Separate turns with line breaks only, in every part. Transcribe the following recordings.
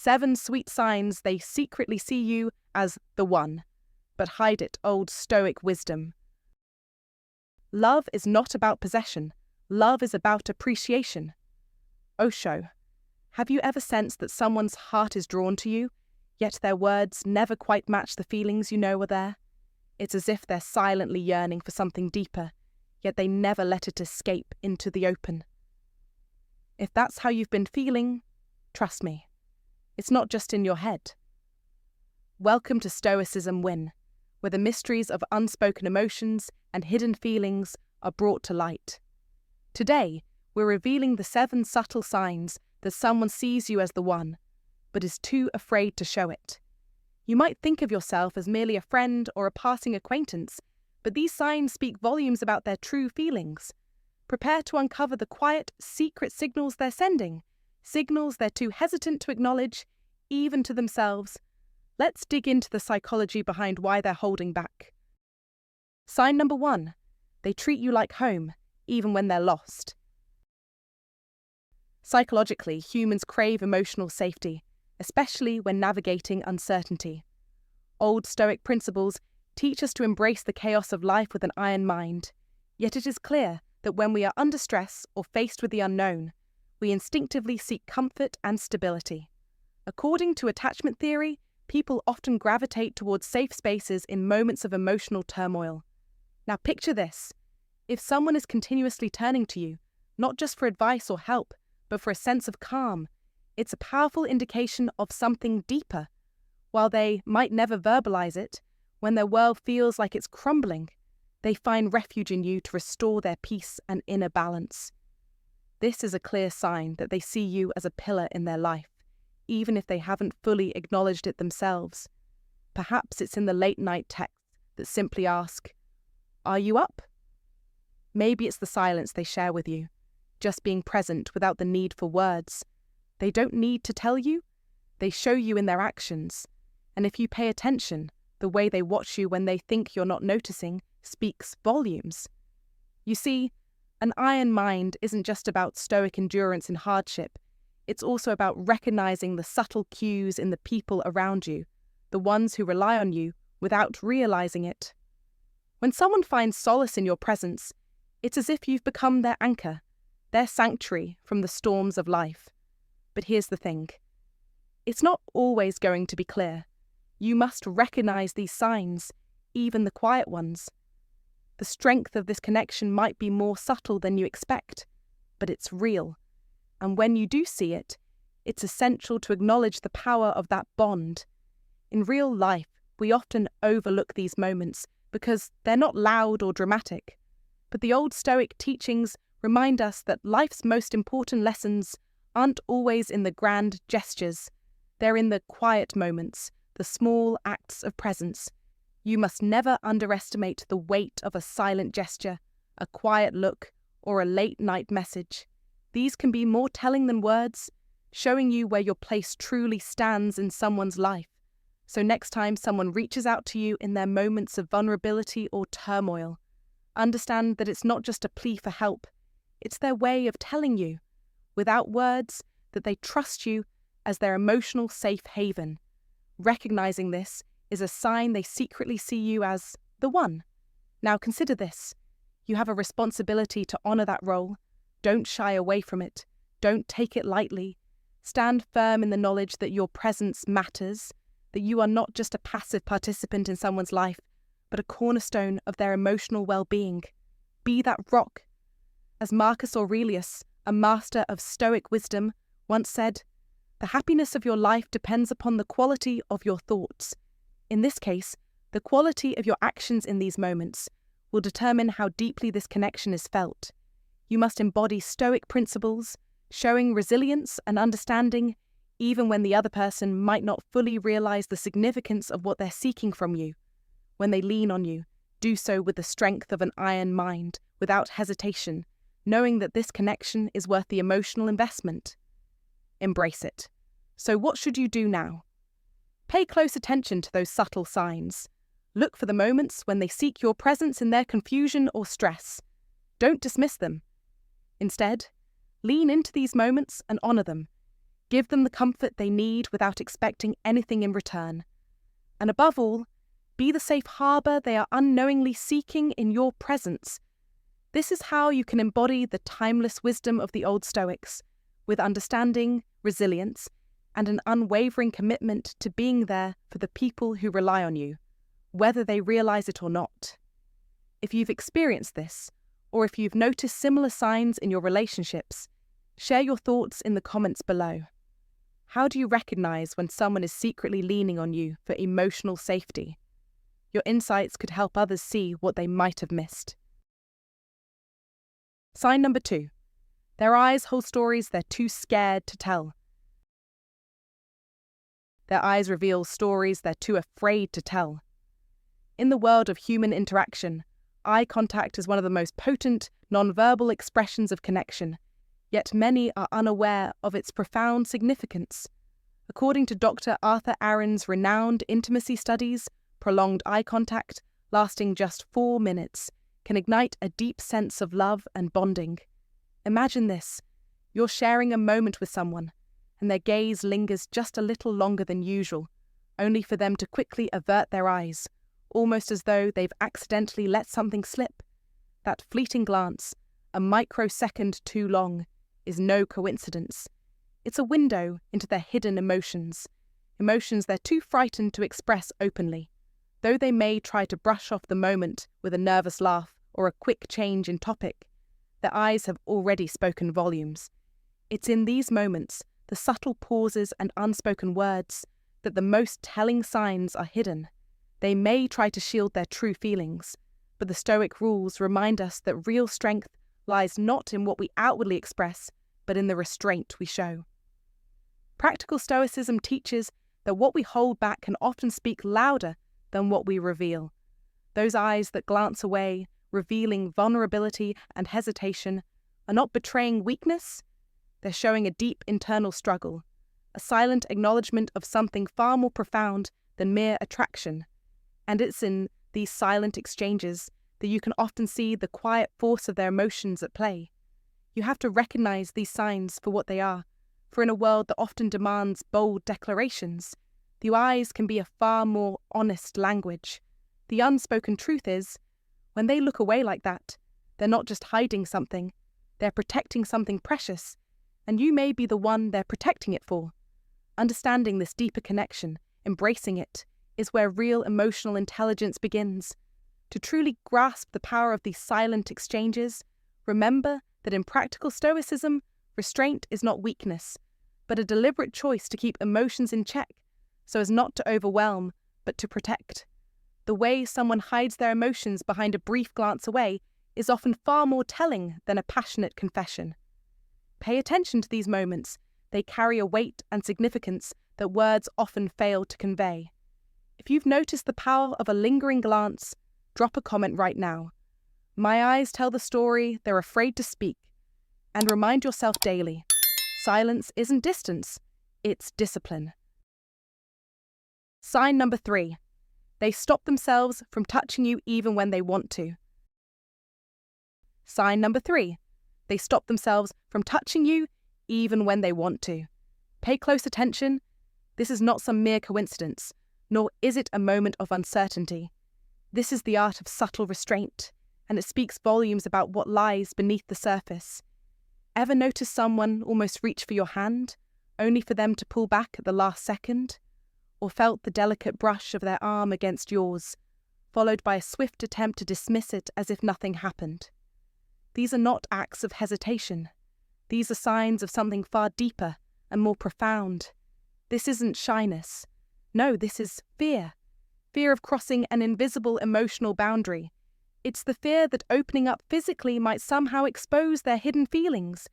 7 sweet signs they secretly see you as the one, but hide it, old Stoic wisdom. Love is not about possession. Love is about appreciation. Osho, have you ever sensed that someone's heart is drawn to you, yet their words never quite match the feelings you know are there? It's as if they're silently yearning for something deeper, yet they never let it escape into the open. If that's how you've been feeling, trust me, it's not just in your head. Welcome to Stoicism Win, where the mysteries of unspoken emotions and hidden feelings are brought to light. Today, we're revealing the 7 subtle signs that someone sees you as the one, but is too afraid to show it. You might think of yourself as merely a friend or a passing acquaintance, but these signs speak volumes about their true feelings. Prepare to uncover the quiet, secret signals they're sending, signals they're too hesitant to acknowledge, even to themselves. Let's dig into the psychology behind why they're holding back. Sign number 1. They treat you like home, even when they're lost. Psychologically, humans crave emotional safety, especially when navigating uncertainty. Old Stoic principles teach us to embrace the chaos of life with an iron mind, yet it is clear that when we are under stress or faced with the unknown, we instinctively seek comfort and stability. According to attachment theory, people often gravitate towards safe spaces in moments of emotional turmoil. Now picture this. If someone is continuously turning to you, not just for advice or help, but for a sense of calm, it's a powerful indication of something deeper. While they might never verbalize it, when their world feels like it's crumbling, they find refuge in you to restore their peace and inner balance. This is a clear sign that they see you as a pillar in their life, even if they haven't fully acknowledged it themselves. Perhaps it's in the late-night texts that simply ask, "Are you up?" Maybe it's the silence they share with you, just being present without the need for words. They don't need to tell you, they show you in their actions. And if you pay attention, the way they watch you when they think you're not noticing speaks volumes. You see, an iron mind isn't just about stoic endurance in hardship. It's also about recognizing the subtle cues in the people around you, the ones who rely on you without realizing it. When someone finds solace in your presence, it's as if you've become their anchor, their sanctuary from the storms of life. But here's the thing. It's not always going to be clear. You must recognize these signs, even the quiet ones. The strength of this connection might be more subtle than you expect, but it's real. And when you do see it, it's essential to acknowledge the power of that bond. In real life, we often overlook these moments because they're not loud or dramatic. But the old Stoic teachings remind us that life's most important lessons aren't always in the grand gestures. They're in the quiet moments, the small acts of presence. You must never underestimate the weight of a silent gesture, a quiet look, or a late-night message. These can be more telling than words, showing you where your place truly stands in someone's life. So next time someone reaches out to you in their moments of vulnerability or turmoil, understand that it's not just a plea for help. It's their way of telling you, without words, that they trust you as their emotional safe haven. Recognizing this is a sign they secretly see you as the one. Now consider this. You have a responsibility to honor that role. Don't shy away from it. Don't take it lightly. Stand firm in the knowledge that your presence matters, that you are not just a passive participant in someone's life, but a cornerstone of their emotional well-being. Be that rock. As Marcus Aurelius, a master of Stoic wisdom, once said, "The happiness of your life depends upon the quality of your thoughts." In this case, the quality of your actions in these moments will determine how deeply this connection is felt. You must embody Stoic principles, showing resilience and understanding, even when the other person might not fully realize the significance of what they're seeking from you. When they lean on you, do so with the strength of an iron mind, without hesitation, knowing that this connection is worth the emotional investment. Embrace it. So what should you do now? Pay close attention to those subtle signs. Look for the moments when they seek your presence in their confusion or stress. Don't dismiss them. Instead, lean into these moments and honor them. Give them the comfort they need without expecting anything in return. And above all, be the safe harbour they are unknowingly seeking in your presence. This is how you can embody the timeless wisdom of the old Stoics, with understanding, resilience, and an unwavering commitment to being there for the people who rely on you, whether they realise it or not. If you've experienced this, or if you've noticed similar signs in your relationships, share your thoughts in the comments below. How do you recognise when someone is secretly leaning on you for emotional safety? Your insights could help others see what they might have missed. Sign number 2. Their eyes hold stories they're too scared to tell. Their eyes reveal stories they're too afraid to tell. In the world of human interaction, eye contact is one of the most potent, non-verbal expressions of connection, yet many are unaware of its profound significance. According to Dr. Arthur Aaron's renowned intimacy studies, prolonged eye contact, lasting just 4 minutes, can ignite a deep sense of love and bonding. Imagine this: you're sharing a moment with someone, and their gaze lingers just a little longer than usual, only for them to quickly avert their eyes, almost as though they've accidentally let something slip. That fleeting glance, a microsecond too long, is no coincidence. It's a window into their hidden emotions they're too frightened to express openly. Though they may try to brush off the moment with a nervous laugh or a quick change in topic, their eyes have already spoken volumes. It's in these moments, the subtle pauses and unspoken words, that the most telling signs are hidden. They may try to shield their true feelings, but the Stoic rules remind us that real strength lies not in what we outwardly express, but in the restraint we show. Practical Stoicism teaches that what we hold back can often speak louder than what we reveal. Those eyes that glance away, revealing vulnerability and hesitation, are not betraying weakness. They're showing a deep internal struggle, a silent acknowledgement of something far more profound than mere attraction. And it's in these silent exchanges that you can often see the quiet force of their emotions at play. You have to recognize these signs for what they are, for in a world that often demands bold declarations, the eyes can be a far more honest language. The unspoken truth is, when they look away like that, they're not just hiding something, they're protecting something precious, and you may be the one they're protecting it for. Understanding this deeper connection, embracing it, is where real emotional intelligence begins. To truly grasp the power of these silent exchanges, remember that in practical Stoicism, restraint is not weakness, but a deliberate choice to keep emotions in check, so as not to overwhelm, but to protect. The way someone hides their emotions behind a brief glance away is often far more telling than a passionate confession. Pay attention to these moments. They carry a weight and significance that words often fail to convey. If you've noticed the power of a lingering glance, drop a comment right now. My eyes tell the story they're afraid to speak. And remind yourself daily, silence isn't distance, it's discipline. Sign number 3. They stop themselves from touching you even when they want to. Sign number 3. They stop themselves from touching you even when they want to. Pay close attention. This is not some mere coincidence, nor is it a moment of uncertainty. This is the art of subtle restraint, and it speaks volumes about what lies beneath the surface. Ever notice someone almost reach for your hand, only for them to pull back at the last second? Or felt the delicate brush of their arm against yours, followed by a swift attempt to dismiss it as if nothing happened? These are not acts of hesitation. These are signs of something far deeper and more profound. This isn't shyness. No, this is fear. Fear of crossing an invisible emotional boundary. It's the fear that opening up physically might somehow expose their hidden feelings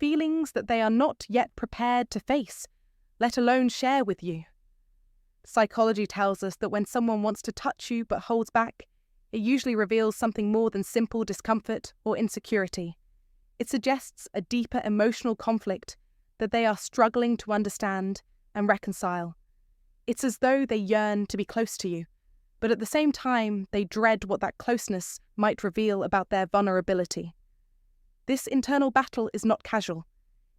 that they are not yet prepared to face, let alone share with you. Psychology tells us that when someone wants to touch you but holds back, it usually reveals something more than simple discomfort or insecurity. It suggests a deeper emotional conflict that they are struggling to understand and reconcile. It's as though they yearn to be close to you, but at the same time they dread what that closeness might reveal about their vulnerability. This internal battle is not casual.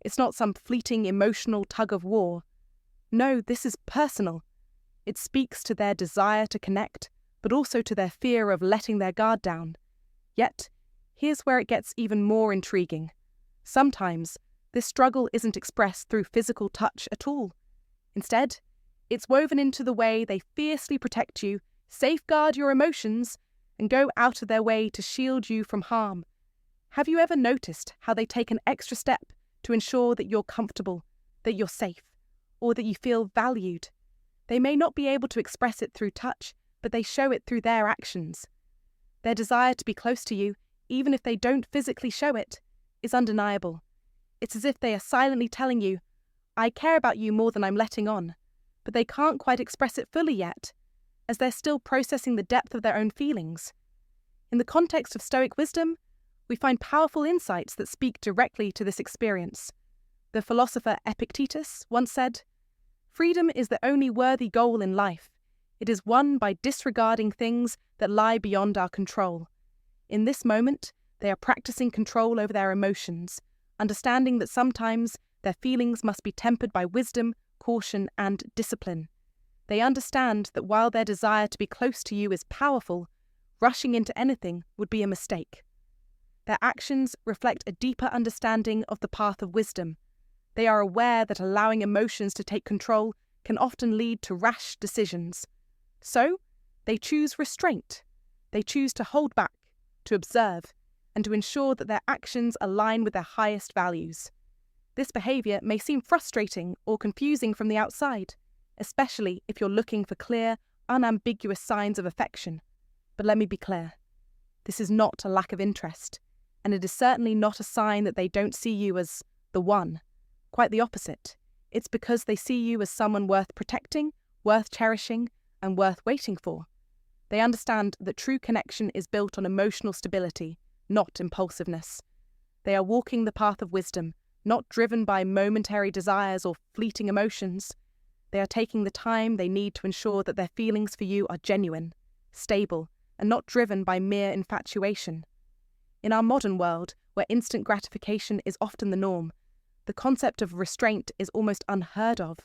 It's not some fleeting emotional tug of war. No, this is personal. It speaks to their desire to connect, but also to their fear of letting their guard down. Yet, here's where it gets even more intriguing. Sometimes, this struggle isn't expressed through physical touch at all. Instead, it's woven into the way they fiercely protect you, safeguard your emotions, and go out of their way to shield you from harm. Have you ever noticed how they take an extra step to ensure that you're comfortable, that you're safe, or that you feel valued? They may not be able to express it through touch, but they show it through their actions. Their desire to be close to you, even if they don't physically show it, is undeniable. It's as if they are silently telling you, I care about you more than I'm letting on, but they can't quite express it fully yet, as they're still processing the depth of their own feelings. In the context of Stoic wisdom, we find powerful insights that speak directly to this experience. The philosopher Epictetus once said, "Freedom is the only worthy goal in life. It is won by disregarding things that lie beyond our control." In this moment, they are practicing control over their emotions, understanding that sometimes their feelings must be tempered by wisdom, caution, and discipline. They understand that while their desire to be close to you is powerful, rushing into anything would be a mistake. Their actions reflect a deeper understanding of the path of wisdom. They are aware that allowing emotions to take control can often lead to rash decisions. So, they choose restraint. They choose to hold back, to observe, and to ensure that their actions align with their highest values. This behavior may seem frustrating or confusing from the outside, especially if you're looking for clear, unambiguous signs of affection. But let me be clear. This is not a lack of interest, and it is certainly not a sign that they don't see you as the one. Quite the opposite. It's because they see you as someone worth protecting, worth cherishing, and worth waiting for. They understand that true connection is built on emotional stability, not impulsiveness. They are walking the path of wisdom, not driven by momentary desires or fleeting emotions. They are taking the time they need to ensure that their feelings for you are genuine, stable, and not driven by mere infatuation. In our modern world, where instant gratification is often the norm, the concept of restraint is almost unheard of.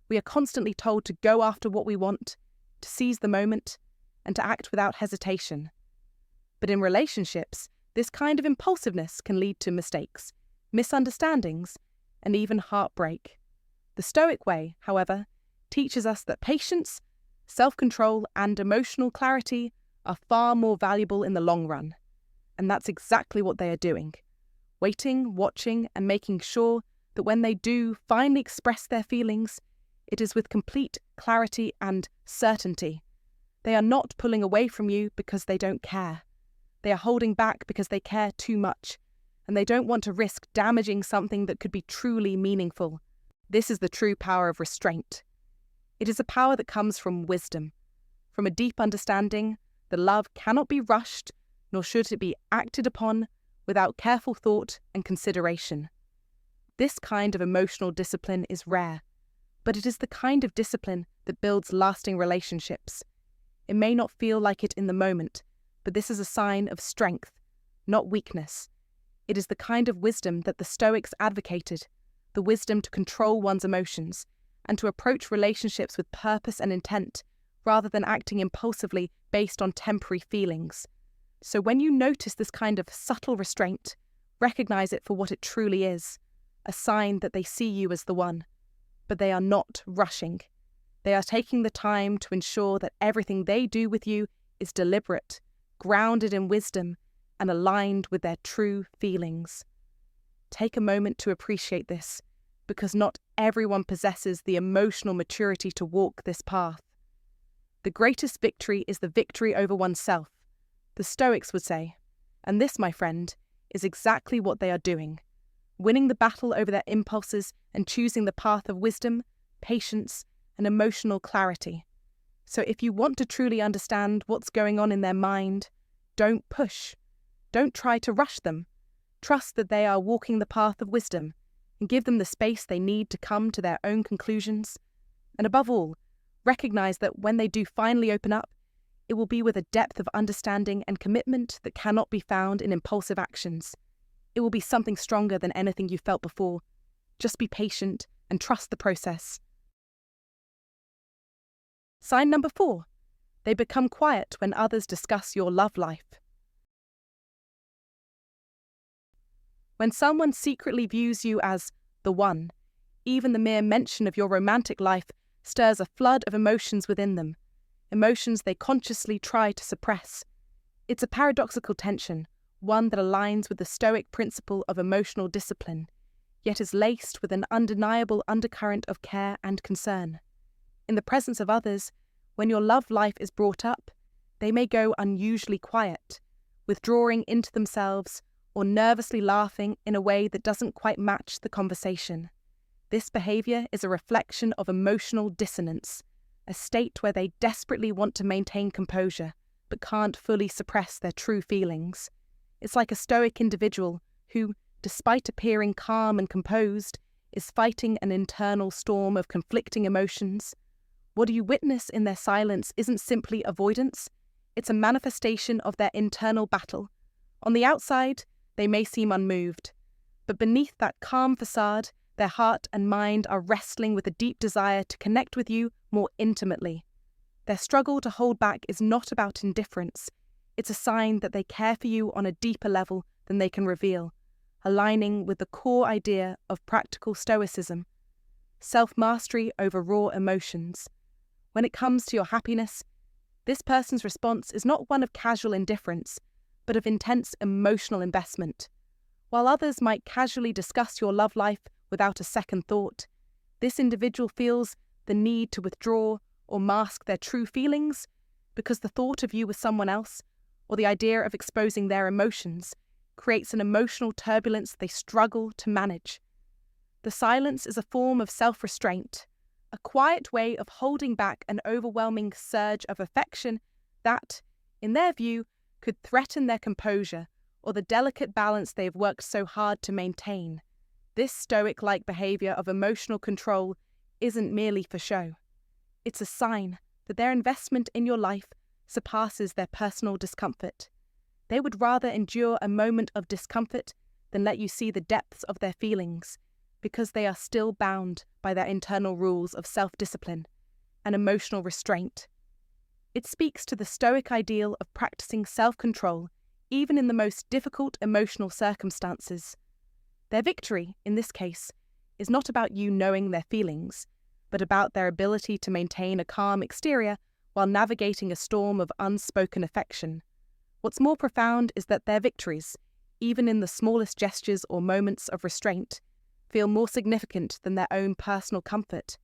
We are constantly told to go after what we want, to seize the moment, and to act without hesitation. But in relationships, this kind of impulsiveness can lead to mistakes, misunderstandings, and even heartbreak. The Stoic way, however, teaches us that patience, self-control, and emotional clarity are far more valuable in the long run. And that's exactly what they are doing. Waiting, watching, and making sure that when they do finally express their feelings, it is with complete clarity and certainty. They are not pulling away from you because they don't care. They are holding back because they care too much, and they don't want to risk damaging something that could be truly meaningful. This is the true power of restraint. It is a power that comes from wisdom, from a deep understanding that love cannot be rushed, nor should it be acted upon without careful thought and consideration. This kind of emotional discipline is rare, but it is the kind of discipline that builds lasting relationships. It may not feel like it in the moment, but this is a sign of strength, not weakness. It is the kind of wisdom that the Stoics advocated, the wisdom to control one's emotions and to approach relationships with purpose and intent, rather than acting impulsively based on temporary feelings. So when you notice this kind of subtle restraint, recognize it for what it truly is, a sign that they see you as the one. But they are not rushing. They are taking the time to ensure that everything they do with you is deliberate, grounded in wisdom, and aligned with their true feelings. Take a moment to appreciate this, because not everyone possesses the emotional maturity to walk this path. The greatest victory is the victory over oneself, the Stoics would say, and this, my friend, is exactly what they are doing, winning the battle over their impulses and choosing the path of wisdom, patience, and emotional clarity. So if you want to truly understand what's going on in their mind, don't push. Don't try to rush them. Trust that they are walking the path of wisdom, and give them the space they need to come to their own conclusions. And above all, recognize that when they do finally open up, it will be with a depth of understanding and commitment that cannot be found in impulsive actions. It will be something stronger than anything you felt before, Just be patient and trust the process. Sign number 4. They become quiet when others discuss your love life. When someone secretly views you as the one, even the mere mention of your romantic life stirs a flood of emotions within them, emotions they consciously try to suppress. It's a paradoxical tension, one that aligns with the Stoic principle of emotional discipline, yet is laced with an undeniable undercurrent of care and concern. In the presence of others, when your love life is brought up, they may go unusually quiet, withdrawing into themselves or nervously laughing in a way that doesn't quite match the conversation. This behavior is a reflection of emotional dissonance, a state where they desperately want to maintain composure, but can't fully suppress their true feelings. It's like a Stoic individual who, despite appearing calm and composed, is fighting an internal storm of conflicting emotions. What you witness in their silence isn't simply avoidance, it's a manifestation of their internal battle. On the outside, they may seem unmoved, but beneath that calm facade, their heart and mind are wrestling with a deep desire to connect with you more intimately. Their struggle to hold back is not about indifference. It's a sign that they care for you on a deeper level than they can reveal, aligning with the core idea of practical Stoicism, self-mastery over raw emotions. When it comes to your happiness, this person's response is not one of casual indifference, but of intense emotional investment. While others might casually discuss your love life without a second thought, this individual feels the need to withdraw or mask their true feelings because the thought of you with someone else, or the idea of exposing their emotions, creates an emotional turbulence they struggle to manage. The silence is a form of self-restraint, a quiet way of holding back an overwhelming surge of affection that, in their view, could threaten their composure or the delicate balance they have worked so hard to maintain. This Stoic-like behavior of emotional control isn't merely for show. It's a sign that their investment in your life surpasses their personal discomfort. They would rather endure a moment of discomfort than let you see the depths of their feelings, because they are still bound by their internal rules of self-discipline and emotional restraint. It speaks to the Stoic ideal of practicing self-control even in the most difficult emotional circumstances. Their victory, in this case, is not about you knowing their feelings, but about their ability to maintain a calm exterior while navigating a storm of unspoken affection. What's more profound is that their victories, even in the smallest gestures or moments of restraint, feel more significant than their own personal comfort.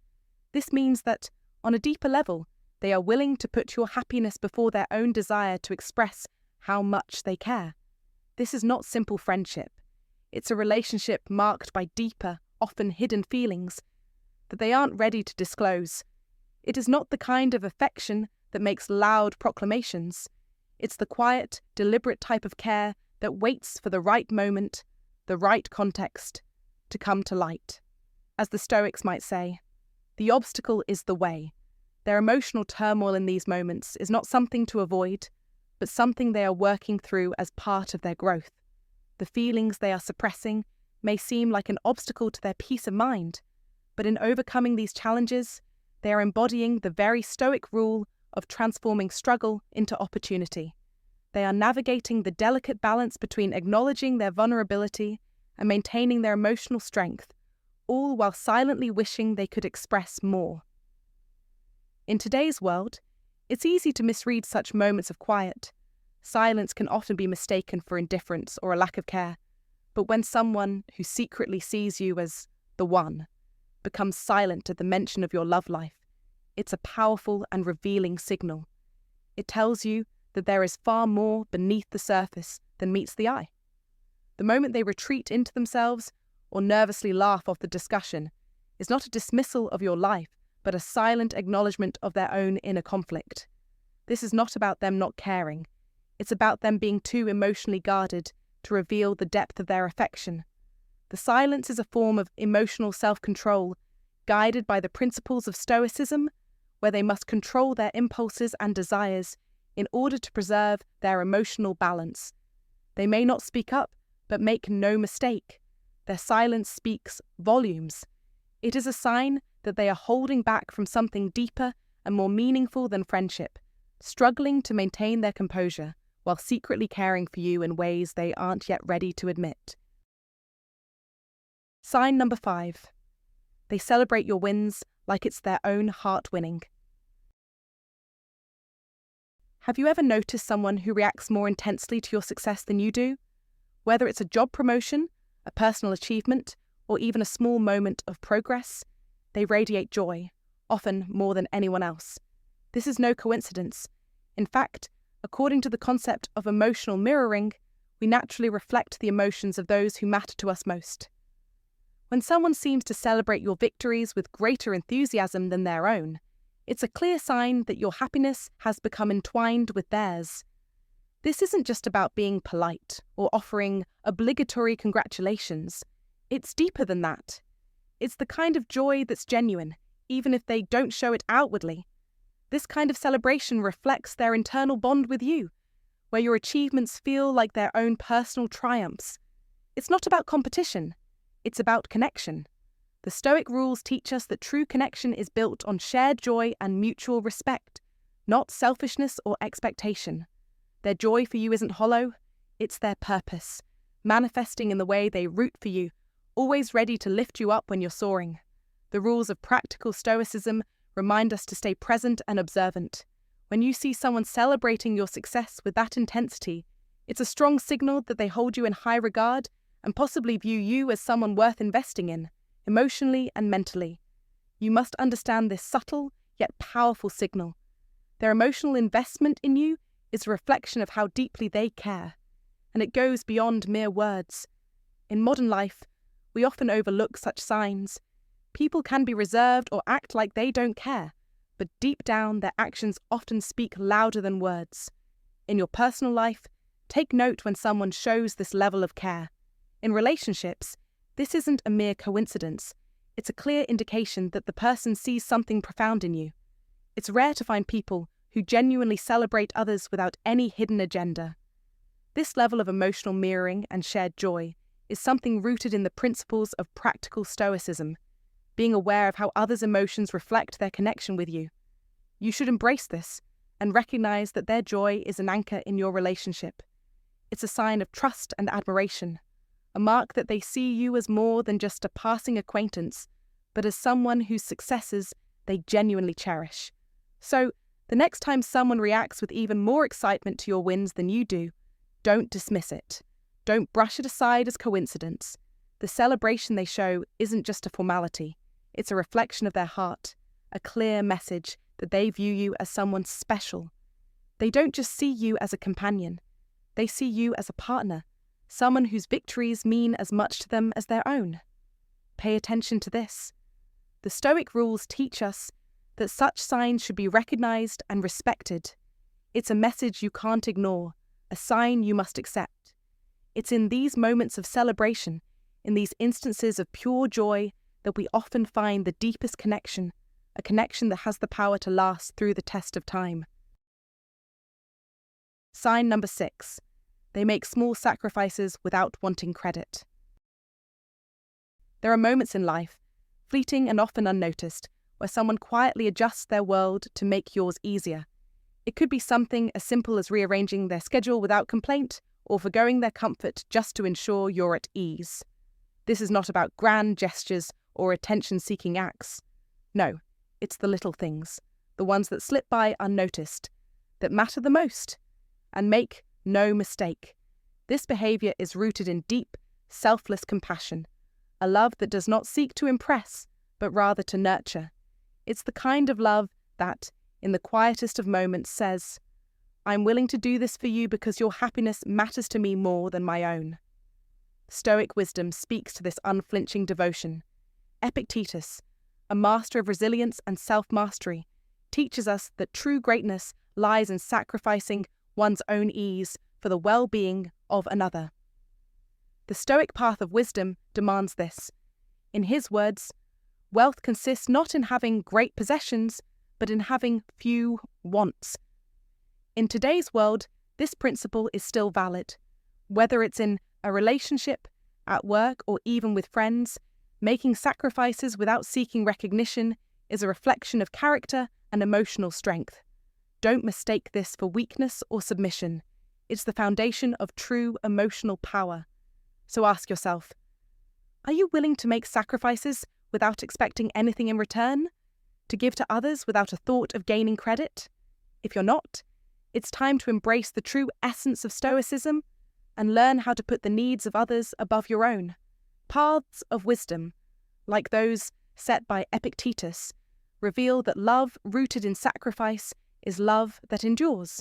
This means that, on a deeper level, they are willing to put your happiness before their own desire to express how much they care. This is not simple friendship. It's a relationship marked by deeper, often hidden feelings that they aren't ready to disclose. It is not the kind of affection that makes loud proclamations. It's the quiet, deliberate type of care that waits for the right moment, the right context, to come to light. As the Stoics might say, the obstacle is the way. Their emotional turmoil in these moments is not something to avoid, but something they are working through as part of their growth. The feelings they are suppressing may seem like an obstacle to their peace of mind, but in overcoming these challenges, they are embodying the very Stoic rule of transforming struggle into opportunity. They are navigating the delicate balance between acknowledging their vulnerability and maintaining their emotional strength, all while silently wishing they could express more. In today's world, it's easy to misread such moments of quiet. Silence can often be mistaken for indifference or a lack of care, but when someone who secretly sees you as the one becomes silent at the mention of your love life, it's a powerful and revealing signal. It tells you that there is far more beneath the surface than meets the eye. The moment they retreat into themselves or nervously laugh off the discussion is not a dismissal of your life, but a silent acknowledgement of their own inner conflict. This is not about them not caring. It's about them being too emotionally guarded to reveal the depth of their affection. The silence is a form of emotional self-control, guided by the principles of Stoicism, where they must control their impulses and desires in order to preserve their emotional balance. They may not speak up, but make no mistake. Their silence speaks volumes. It is a sign that they are holding back from something deeper and more meaningful than friendship, struggling to maintain their composure while secretly caring for you in ways they aren't yet ready to admit. Sign number 5. They celebrate your wins like it's their own heart-winning. Have you ever noticed someone who reacts more intensely to your success than you do? Whether it's a job promotion, a personal achievement, or even a small moment of progress, they radiate joy, often more than anyone else. This is no coincidence. In fact, according to the concept of emotional mirroring, we naturally reflect the emotions of those who matter to us most. When someone seems to celebrate your victories with greater enthusiasm than their own, it's a clear sign that your happiness has become entwined with theirs. This isn't just about being polite or offering obligatory congratulations. It's deeper than that. It's the kind of joy that's genuine, even if they don't show it outwardly. This kind of celebration reflects their internal bond with you, where your achievements feel like their own personal triumphs. It's not about competition. It's about connection. The Stoic rules teach us that true connection is built on shared joy and mutual respect, not selfishness or expectation. Their joy for you isn't hollow, it's their purpose, manifesting in the way they root for you, always ready to lift you up when you're soaring. The rules of practical Stoicism remind us to stay present and observant. When you see someone celebrating your success with that intensity, it's a strong signal that they hold you in high regard and possibly view you as someone worth investing in, emotionally and mentally. You must understand this subtle yet powerful signal. Their emotional investment in you is a reflection of how deeply they care, and it goes beyond mere words. In modern life, we often overlook such signs. People can be reserved or act like they don't care, but deep down their actions often speak louder than words. In your personal life, take note when someone shows this level of care. In relationships, this isn't a mere coincidence. It's a clear indication that the person sees something profound in you. It's rare to find people who genuinely celebrate others without any hidden agenda. This level of emotional mirroring and shared joy is something rooted in the principles of practical Stoicism, being aware of how others' emotions reflect their connection with you. You should embrace this and recognize that their joy is an anchor in your relationship. It's a sign of trust and admiration, a mark that they see you as more than just a passing acquaintance, but as someone whose successes they genuinely cherish. So, the next time someone reacts with even more excitement to your wins than you do, don't dismiss it. Don't brush it aside as coincidence. The celebration they show isn't just a formality. It's a reflection of their heart, a clear message that they view you as someone special. They don't just see you as a companion. They see you as a partner, someone whose victories mean as much to them as their own. Pay attention to this. The Stoic rules teach us that such signs should be recognized and respected. It's a message you can't ignore, a sign you must accept. It's in these moments of celebration, in these instances of pure joy, that we often find the deepest connection, a connection that has the power to last through the test of time. Sign number 6. They make small sacrifices without wanting credit. There are moments in life, fleeting and often unnoticed, where someone quietly adjusts their world to make yours easier. It could be something as simple as rearranging their schedule without complaint, or forgoing their comfort just to ensure you're at ease. This is not about grand gestures or attention-seeking acts. No, it's the little things, the ones that slip by unnoticed, that matter the most. And make no mistake, this behaviour is rooted in deep, selfless compassion, a love that does not seek to impress, but rather to nurture. It's the kind of love that, in the quietest of moments, says, "I'm willing to do this for you because your happiness matters to me more than my own." Stoic wisdom speaks to this unflinching devotion. Epictetus, a master of resilience and self-mastery, teaches us that true greatness lies in sacrificing one's own ease for the well-being of another. The Stoic path of wisdom demands this. In his words, wealth consists not in having great possessions, but in having few wants. In today's world, this principle is still valid. Whether it's in a relationship, at work, or even with friends, making sacrifices without seeking recognition is a reflection of character and emotional strength. Don't mistake this for weakness or submission. It's the foundation of true emotional power. So ask yourself, are you willing to make sacrifices without expecting anything in return? To give to others without a thought of gaining credit? If you're not, it's time to embrace the true essence of Stoicism and learn how to put the needs of others above your own. Paths of wisdom, like those set by Epictetus, reveal that love rooted in sacrifice is love that endures.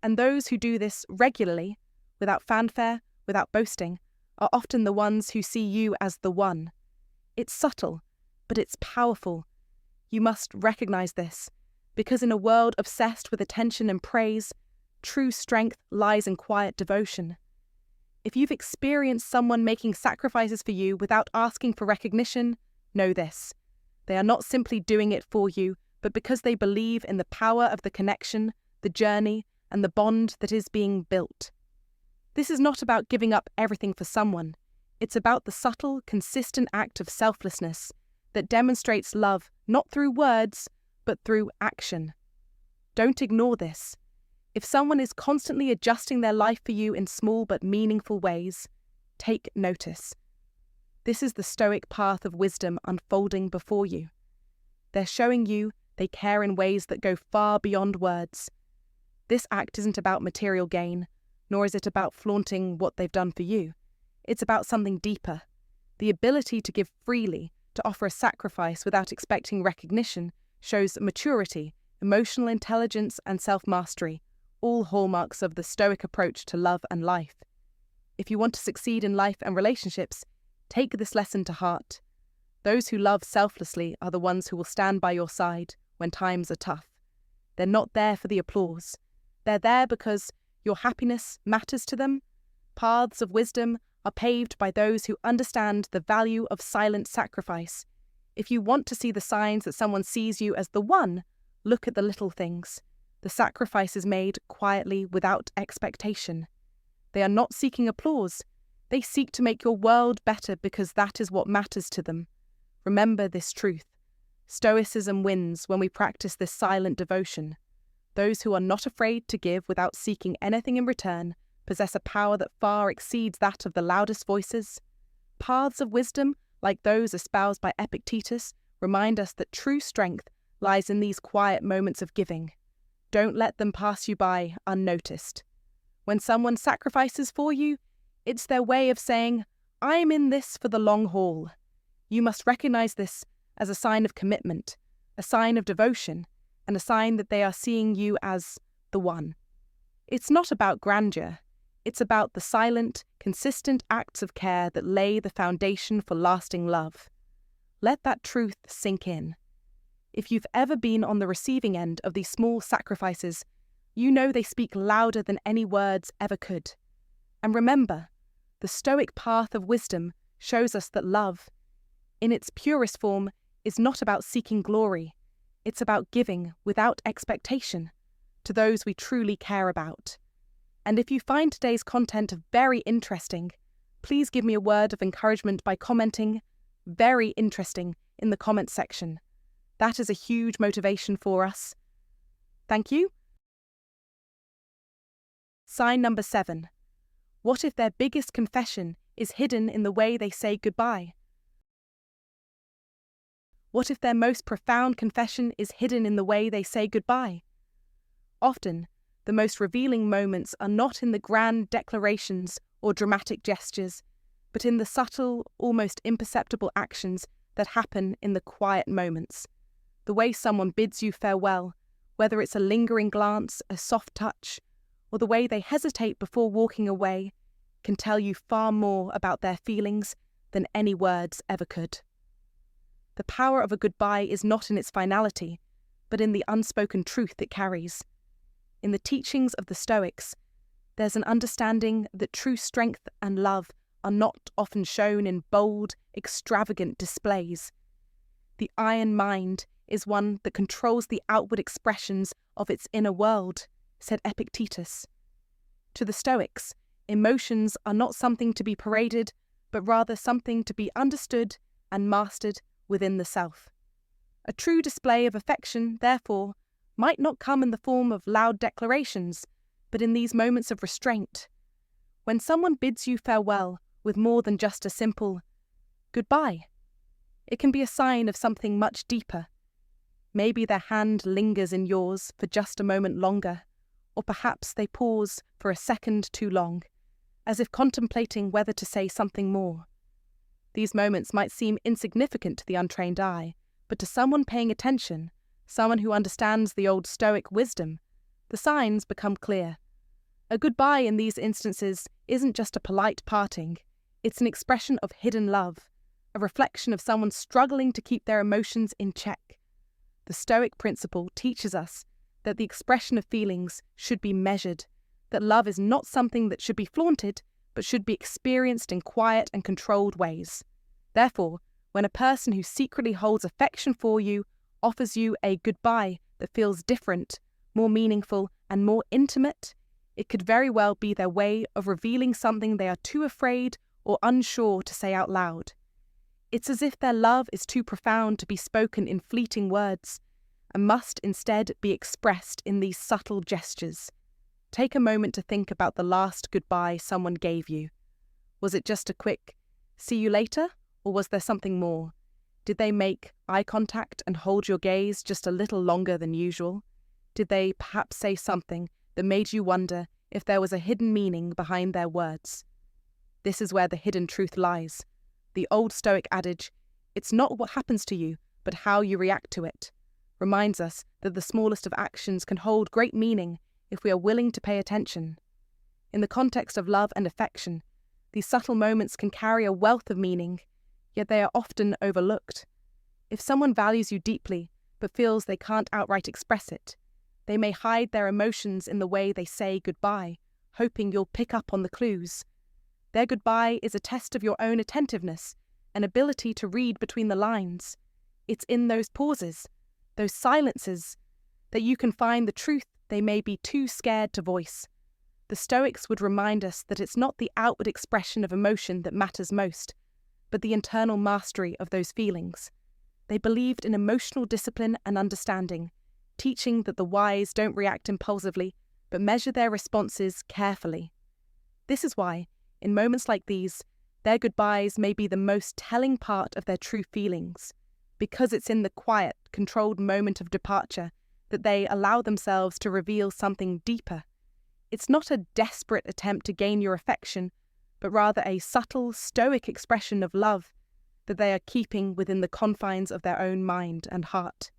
And those who do this regularly, without fanfare, without boasting, are often the ones who see you as the one. It's subtle, but it's powerful. You must recognize this, because in a world obsessed with attention and praise, true strength lies in quiet devotion. If you've experienced someone making sacrifices for you without asking for recognition, know this. They are not simply doing it for you, but because they believe in the power of the connection, the journey, and the bond that is being built. This is not about giving up everything for someone. It's about the subtle, consistent act of selflessness that demonstrates love not through words, but through action. Don't ignore this. If someone is constantly adjusting their life for you in small but meaningful ways, take notice. This is the Stoic path of wisdom unfolding before you. They're showing you they care in ways that go far beyond words. This act isn't about material gain, nor is it about flaunting what they've done for you. It's about something deeper. The ability to give freely, to offer a sacrifice without expecting recognition, shows maturity, emotional intelligence, and self-mastery, all hallmarks of the Stoic approach to love and life. If you want to succeed in life and relationships, take this lesson to heart. Those who love selflessly are the ones who will stand by your side when times are tough. They're not there for the applause. They're there because your happiness matters to them. Paths of wisdom are paved by those who understand the value of silent sacrifice. If you want to see the signs that someone sees you as the one, look at the little things. The sacrifice is made quietly without expectation. They are not seeking applause. They seek to make your world better because that is what matters to them. Remember this truth. Stoicism wins when we practice this silent devotion. Those who are not afraid to give without seeking anything in return possess a power that far exceeds that of the loudest voices. Paths of wisdom, like those espoused by Epictetus, remind us that true strength lies in these quiet moments of giving. Don't let them pass you by unnoticed. When someone sacrifices for you, it's their way of saying, I am in this for the long haul. You must recognize this as a sign of commitment, a sign of devotion, and a sign that they are seeing you as the one. It's not about grandeur. It's about the silent, consistent acts of care that lay the foundation for lasting love. Let that truth sink in. If you've ever been on the receiving end of these small sacrifices, you know they speak louder than any words ever could. And remember, the Stoic path of wisdom shows us that love, in its purest form, is not about seeking glory. It's about giving without expectation to those we truly care about. And if you find today's content very interesting, please give me a word of encouragement by commenting "very interesting" in the comment section. That is a huge motivation for us. Thank you. Sign number 7. What if their biggest confession is hidden in the way they say goodbye? What if their most profound confession is hidden in the way they say goodbye? Often, the most revealing moments are not in the grand declarations or dramatic gestures, but in the subtle, almost imperceptible actions that happen in the quiet moments. The way someone bids you farewell, whether it's a lingering glance, a soft touch, or the way they hesitate before walking away, can tell you far more about their feelings than any words ever could. The power of a goodbye is not in its finality, but in the unspoken truth it carries. In the teachings of the Stoics, there's an understanding that true strength and love are not often shown in bold, extravagant displays. The iron mind is one that controls the outward expressions of its inner world, said Epictetus. To the Stoics, emotions are not something to be paraded, but rather something to be understood and mastered within the self. A true display of affection, therefore, might not come in the form of loud declarations, but in these moments of restraint. When someone bids you farewell with more than just a simple goodbye, it can be a sign of something much deeper. Maybe their hand lingers in yours for just a moment longer, or perhaps they pause for a second too long, as if contemplating whether to say something more. These moments might seem insignificant to the untrained eye, but to someone paying attention, someone who understands the old Stoic wisdom, the signs become clear. A goodbye in these instances isn't just a polite parting, it's an expression of hidden love, a reflection of someone struggling to keep their emotions in check. The Stoic principle teaches us that the expression of feelings should be measured, that love is not something that should be flaunted, but should be experienced in quiet and controlled ways. Therefore, when a person who secretly holds affection for you offers you a goodbye that feels different, more meaningful, and more intimate, it could very well be their way of revealing something they are too afraid or unsure to say out loud. It's as if their love is too profound to be spoken in fleeting words, and must instead be expressed in these subtle gestures. Take a moment to think about the last goodbye someone gave you. Was it just a quick, "see you later," or was there something more? Did they make eye contact and hold your gaze just a little longer than usual? Did they perhaps say something that made you wonder if there was a hidden meaning behind their words? This is where the hidden truth lies. The old Stoic adage, "It's not what happens to you, but how you react to it," reminds us that the smallest of actions can hold great meaning if we are willing to pay attention. In the context of love and affection, these subtle moments can carry a wealth of meaning, yet they are often overlooked. If someone values you deeply, but feels they can't outright express it, they may hide their emotions in the way they say goodbye, hoping you'll pick up on the clues. Their goodbye is a test of your own attentiveness and ability to read between the lines. It's in those pauses, those silences, that you can find the truth they may be too scared to voice. The Stoics would remind us that it's not the outward expression of emotion that matters most, but the internal mastery of those feelings. They believed in emotional discipline and understanding, teaching that the wise don't react impulsively, but measure their responses carefully. This is why, in moments like these, their goodbyes may be the most telling part of their true feelings, because it's in the quiet, controlled moment of departure that they allow themselves to reveal something deeper. It's not a desperate attempt to gain your affection, but rather a subtle, stoic expression of love that they are keeping within the confines of their own mind and heart.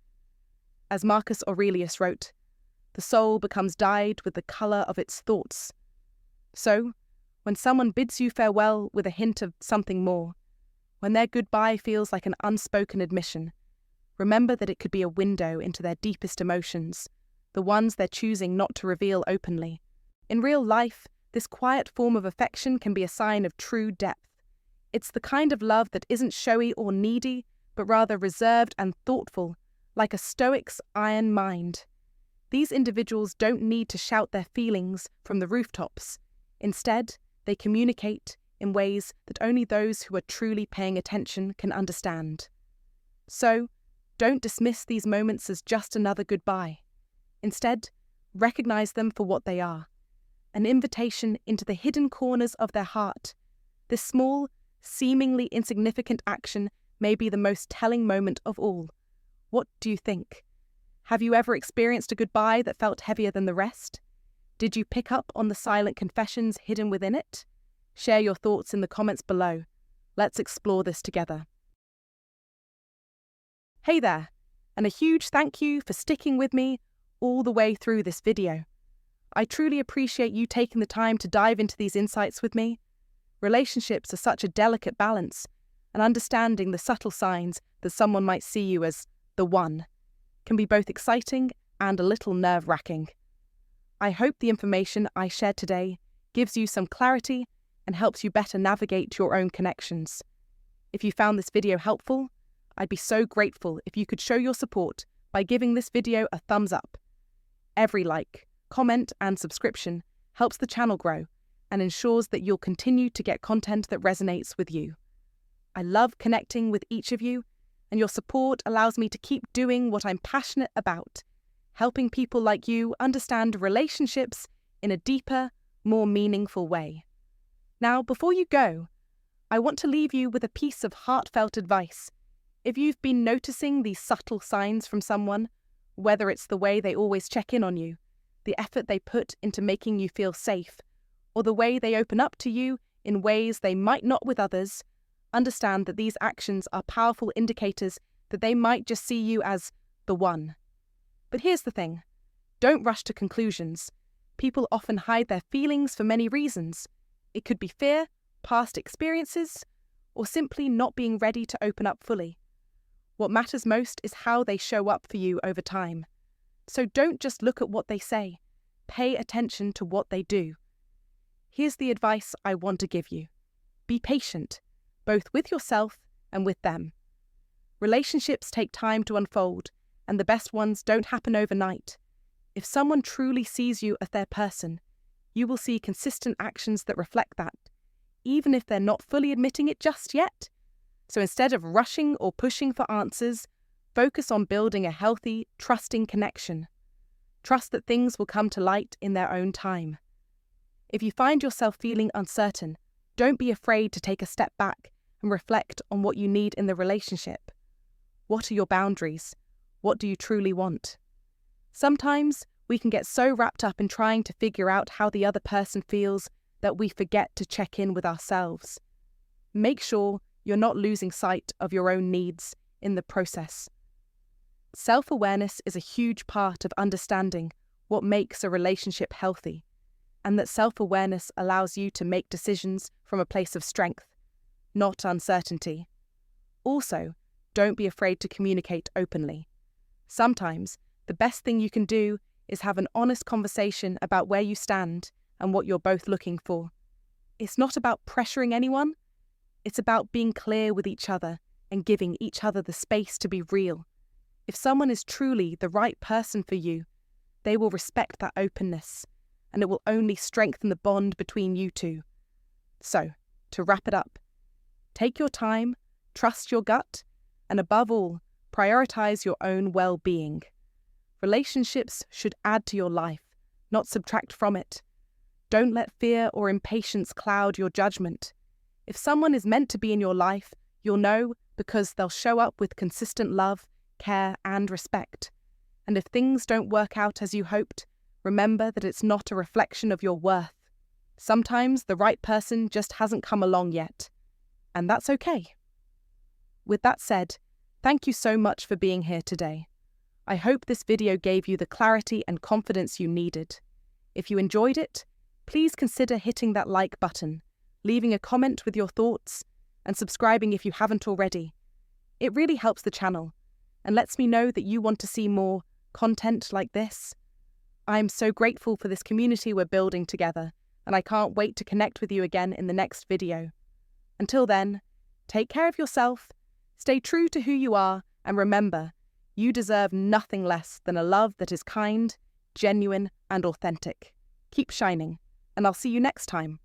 As Marcus Aurelius wrote, "The soul becomes dyed with the colour of its thoughts." So, when someone bids you farewell with a hint of something more, when their goodbye feels like an unspoken admission, remember that it could be a window into their deepest emotions, the ones they're choosing not to reveal openly. In real life, this quiet form of affection can be a sign of true depth. It's the kind of love that isn't showy or needy, but rather reserved and thoughtful, like a Stoic's iron mind. These individuals don't need to shout their feelings from the rooftops. Instead, they communicate in ways that only those who are truly paying attention can understand. So, don't dismiss these moments as just another goodbye. Instead, recognize them for what they are, an invitation into the hidden corners of their heart. This small, seemingly insignificant action may be the most telling moment of all. What do you think? Have you ever experienced a goodbye that felt heavier than the rest? Did you pick up on the silent confessions hidden within it? Share your thoughts in the comments below. Let's explore this together. Hey there, and a huge thank you for sticking with me all the way through this video. I truly appreciate you taking the time to dive into these insights with me. Relationships are such a delicate balance, and understanding the subtle signs that someone might see you as the one can be both exciting and a little nerve-wracking. I hope the information I shared today gives you some clarity and helps you better navigate your own connections. If you found this video helpful, I'd be so grateful if you could show your support by giving this video a thumbs up. Every like, comment, and subscription helps the channel grow and ensures that you'll continue to get content that resonates with you. I love connecting with each of you, and your support allows me to keep doing what I'm passionate about, helping people like you understand relationships in a deeper, more meaningful way. Now, before you go, I want to leave you with a piece of heartfelt advice. If you've been noticing these subtle signs from someone, whether it's the way they always check in on you, the effort they put into making you feel safe, or the way they open up to you in ways they might not with others, understand that these actions are powerful indicators that they might just see you as the one. But here's the thing. Don't rush to conclusions. People often hide their feelings for many reasons. It could be fear, past experiences, or simply not being ready to open up fully. What matters most is how they show up for you over time. So don't just look at what they say. Pay attention to what they do. Here's the advice I want to give you. Be patient, both with yourself and with them. Relationships take time to unfold, and the best ones don't happen overnight. If someone truly sees you as their person, you will see consistent actions that reflect that, even if they're not fully admitting it just yet. So instead of rushing or pushing for answers, focus on building a healthy, trusting connection. Trust that things will come to light in their own time. If you find yourself feeling uncertain, don't be afraid to take a step back and reflect on what you need in the relationship. What are your boundaries? What do you truly want? Sometimes we can get so wrapped up in trying to figure out how the other person feels that we forget to check in with ourselves. Make sure you're not losing sight of your own needs in the process. Self-awareness is a huge part of understanding what makes a relationship healthy, and that self-awareness allows you to make decisions from a place of strength, not uncertainty. Also, don't be afraid to communicate openly. Sometimes, the best thing you can do is have an honest conversation about where you stand and what you're both looking for. It's not about pressuring anyone. It's about being clear with each other and giving each other the space to be real. If someone is truly the right person for you, they will respect that openness, and it will only strengthen the bond between you two. So, to wrap it up, take your time, trust your gut, and above all, prioritize your own well-being. Relationships should add to your life, not subtract from it. Don't let fear or impatience cloud your judgment. If someone is meant to be in your life, you'll know because they'll show up with consistent love, care, and respect. And if things don't work out as you hoped, remember that it's not a reflection of your worth. Sometimes the right person just hasn't come along yet, and that's okay. With that said, thank you so much for being here today. I hope this video gave you the clarity and confidence you needed. If you enjoyed it, please consider hitting that like button, leaving a comment with your thoughts, and subscribing if you haven't already. It really helps the channel and lets me know that you want to see more content like this. I'm so grateful for this community we're building together, and I can't wait to connect with you again in the next video. Until then, take care of yourself, stay true to who you are, and remember, you deserve nothing less than a love that is kind, genuine, and authentic. Keep shining, and I'll see you next time.